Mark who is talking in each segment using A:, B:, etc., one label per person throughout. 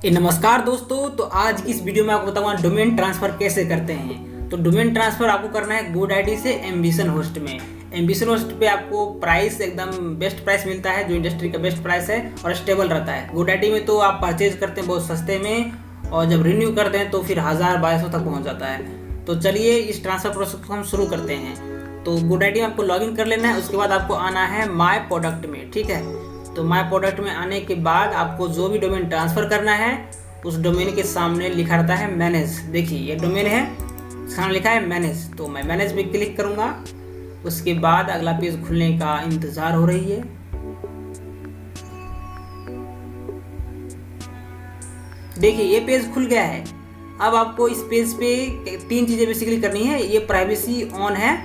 A: नमस्कार दोस्तों। तो आज की इस वीडियो में आपको बताऊंगा डोमेन ट्रांसफर कैसे करते हैं। तो डोमेन ट्रांसफर आपको करना है GoDaddy से एम्बिशन होस्ट में। एम्बिशन होस्ट पे आपको प्राइस एकदम बेस्ट प्राइस मिलता है, जो इंडस्ट्री का बेस्ट प्राइस है और स्टेबल रहता है। GoDaddy में तो आप परचेज करते हैं बहुत सस्ते में और जब रिन्यू करते हैं तो फिर 1000-1200 तक पहुँच जाता है। तो चलिए इस ट्रांसफर प्रोसेस को हम शुरू करते हैं। तो GoDaddy में आपको लॉगिन कर लेना है, उसके बाद आपको आना है माय प्रोडक्ट में। ठीक है, तो माय प्रोडक्ट में आने के बाद आपको जो भी डोमेन ट्रांसफ़र करना है उस डोमेन के सामने लिखा रहता है मैनेज। देखिए ये डोमेन है, सामने लिखा है मैनेज, तो मैं मैनेज पे क्लिक करूँगा। उसके बाद अगला पेज खुलने का इंतज़ार हो रही है। देखिए ये पेज खुल गया है। अब आपको इस पेज पे 3 चीज़ें बेसिकली करनी है। ये प्राइवेसी ऑन है,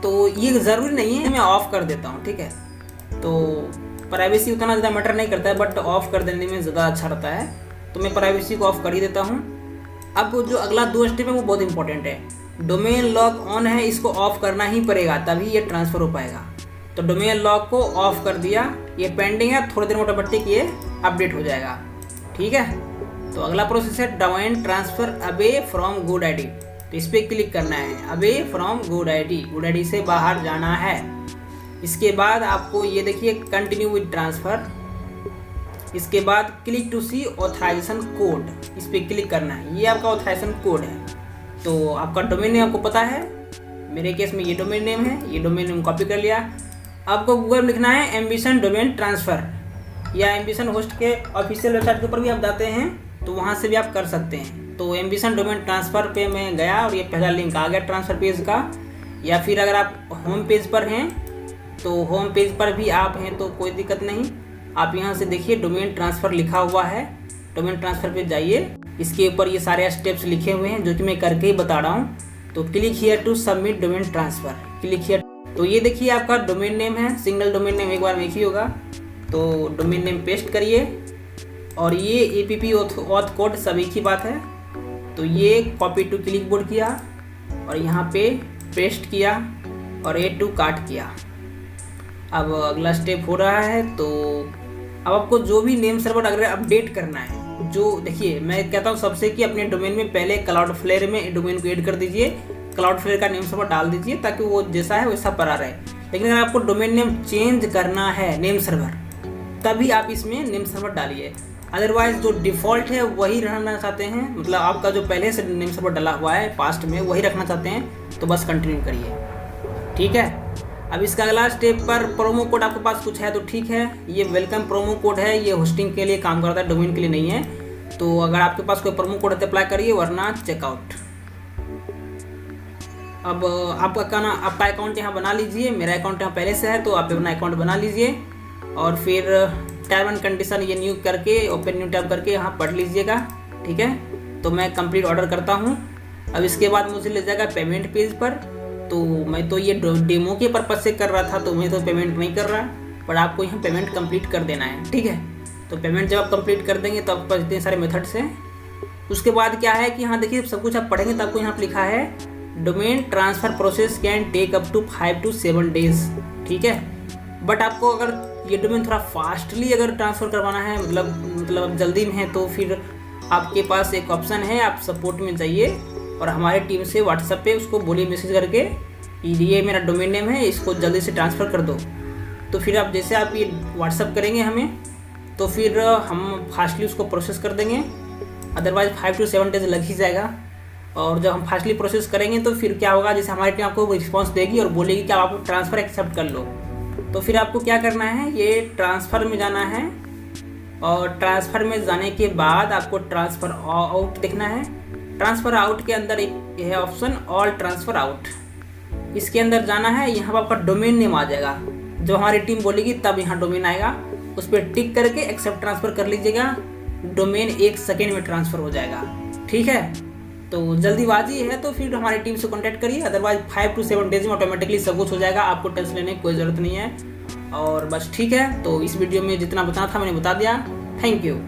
A: तो ये ज़रूरी नहीं है, मैं ऑफ़ कर देता हूँ। ठीक है, तो प्राइवेसी उतना ज़्यादा मैटर नहीं करता है, बट ऑफ़ कर देने में ज़्यादा अच्छा रहता है, तो मैं प्राइवेसी को ऑफ़ कर ही देता हूँ। अब जो अगला 2 स्टेप है वो बहुत इंपॉर्टेंट है। डोमेन लॉक ऑन है, इसको ऑफ़ करना ही पड़ेगा तभी ये ट्रांसफ़र हो पाएगा। तो डोमेन लॉक को ऑफ़ कर दिया, ये पेंडिंग है, थोड़ी देर ऑटोमेटिक ये अपडेट हो जाएगा। ठीक है, तो अगला प्रोसेस है domain transfer away from GoDaddy। तो इस पर क्लिक करना है, अवे फ्रॉम GoDaddy से बाहर जाना है। इसके बाद आपको ये देखिए कंटिन्यू विद ट्रांसफ़र। इसके बाद click to see authorisation code, इस पर क्लिक करना है। ये आपका ऑथराइजेशन कोड है। तो आपका डोमेन नेम आपको पता है, मेरे केस में ये डोमेन नेम है, ये डोमेन नेम कॉपी कर लिया। आपको गूगल में लिखना है एम्बिशन डोमेन ट्रांसफ़र, या एम्बिशन होस्ट के ऑफिशियल वेबसाइट के ऊपर भी आप जाते हैं तो वहाँ से भी आप कर सकते हैं। तो एम्बिशन डोमेन ट्रांसफ़र पे मैं गया और ये पहला लिंक आ गया ट्रांसफ़र पेज का। या फिर अगर आप होम पेज पर हैं तो होम पेज पर भी आप हैं तो कोई दिक्कत नहीं, आप यहाँ से देखिए डोमेन ट्रांसफ़र लिखा हुआ है। डोमेन ट्रांसफ़र पे जाइए, इसके ऊपर ये सारे स्टेप्स लिखे हुए हैं जो कि मैं करके ही बता रहा हूँ। तो click here to submit domain transfer, click here. तो ये देखिए आपका डोमेन नेम है, सिंगल डोमेन नेम एक बार में एक ही होगा। तो डोमेन नेम पेस्ट करिए और ये APP ऑथ कोड सब एक ही बात है। तो ये कॉपी टू क्लिक बोर्ड किया और यहाँ पे पेस्ट किया और A टू कार्ट किया। अब अगला स्टेप हो रहा है। तो अब आपको जो भी नेम सर्वर अगर अपडेट करना है, जो देखिए मैं कहता हूँ सबसे कि अपने डोमेन में पहले क्लाउडफ्लेयर में डोमेन को ऐड कर दीजिए, क्लाउडफ्लेयर का नेम सर्वर डाल दीजिए ताकि वो जैसा है वैसा पड़ा रहे। लेकिन अगर आपको डोमेन नेम चेंज करना है नेम सर्वर, तभी आप इसमें नेम सर्वर डालिए। अदरवाइज जो डिफ़ॉल्ट है वही रहना चाहते हैं, मतलब आपका जो पहले से नेम सर्वर डला हुआ है पास्ट में वही रखना चाहते हैं तो बस कंटिन्यू करिए। ठीक है, अब इसका अगला स्टेप पर प्रोमो कोड आपके पास कुछ है तो ठीक है। ये वेलकम प्रोमो कोड है, ये होस्टिंग के लिए काम करता है, डोमेन के लिए नहीं है। तो अगर आपके पास कोई प्रोमो कोड है तो अप्लाई करिए, वरना चेकआउट। अब आपका अकाउंट यहाँ बना लीजिए। मेरा अकाउंट यहाँ पहले से है तो आप अपना अकाउंट बना लीजिए और फिर टर्म एंड कंडीशन ये न्यू करके ओपन न्यू टैब करके यहाँ पढ़ लीजिएगा। ठीक है, तो मैं कंप्लीट ऑर्डर करता हूँ। अब इसके बाद मुझे ले जाएगा पेमेंट पेज पर। तो मैं तो ये डेमो के पर्पज़ से कर रहा था तो मैं तो पेमेंट नहीं कर रहा, पर आपको यहाँ पेमेंट कंप्लीट कर देना है। ठीक है, तो पेमेंट जब आप कंप्लीट कर देंगे तो आपके पास इतने सारे मेथड्स हैं। उसके बाद क्या है कि यहाँ देखिए सब कुछ आप पढ़ेंगे तो आपको यहाँ पर लिखा है domain transfer process can take up to 5 to 7 days। ठीक है, बट आपको अगर ये डोमेन थोड़ा फास्टली अगर ट्रांसफ़र करवाना है, मतलब जल्दी में है, तो फिर आपके पास एक ऑप्शन है, आप सपोर्ट में जाइए और हमारे टीम से व्हाट्सएप पे उसको बोलिए मैसेज करके ये मेरा डोमेन नेम है, इसको जल्दी से ट्रांसफ़र कर दो। तो फिर आप जैसे आप ये व्हाट्सएप करेंगे हमें, तो फिर हम फास्टली उसको प्रोसेस कर देंगे। अदरवाइज 5 to 7 days लग ही जाएगा। और जब हम फास्टली प्रोसेस करेंगे तो फिर क्या होगा, जैसे हमारी टीम आपको रिस्पॉन्स देगी और बोलेगी कि आप ट्रांसफ़र एक्सेप्ट कर लो। तो फिर आपको क्या करना है, ये ट्रांसफ़र में जाना है और ट्रांसफ़र में जाने के बाद आपको ट्रांसफ़र आउट देखना है। ट्रांसफ़र आउट के अंदर एक है ऑप्शन ऑल ट्रांसफ़र आउट, इसके अंदर जाना है। यहाँ पर आपका डोमेन नेम आ जाएगा, जो हमारी टीम बोलेगी तब यहाँ डोमेन आएगा, उस पर टिक करके एक्सेप्ट ट्रांसफ़र कर लीजिएगा। डोमेन 1 सेकेंड में ट्रांसफ़र हो जाएगा। ठीक है, तो जल्दीबाजी है तो फिर हमारी टीम से कॉन्टैक्ट करिए, अदरवाइज 5 to 7 days में ऑटोमेटिकली सब कुछ हो जाएगा, आपको टेंशन लेने की कोई ज़रूरत नहीं है। और बस ठीक है, तो इस वीडियो में जितना बताना था मैंने बता दिया। Thank you.